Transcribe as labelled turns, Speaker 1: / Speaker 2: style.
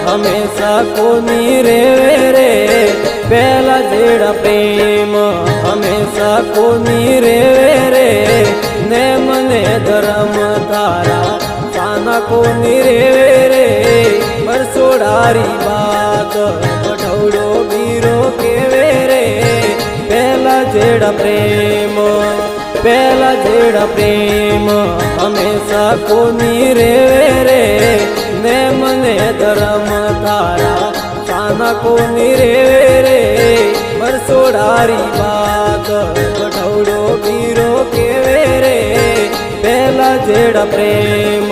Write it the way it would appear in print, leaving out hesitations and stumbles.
Speaker 1: हमेशा कोनी रेवे रे पहला जेड़ा प्रेम हमेशा कोनी रेवे रे ने मने धर्म तारा साना कोनी रेवे रे बरसोडारी बात पठौड़ो बीरो केवे रे पहला जेड़ा प्रेम हमेशा कोनी रेवे रे ने मने धर्म तारा साना कोनी रेवे रे बरसोडारी बात पठौड़ो बीरो केवे रे पहला जेड़ा प्रेम।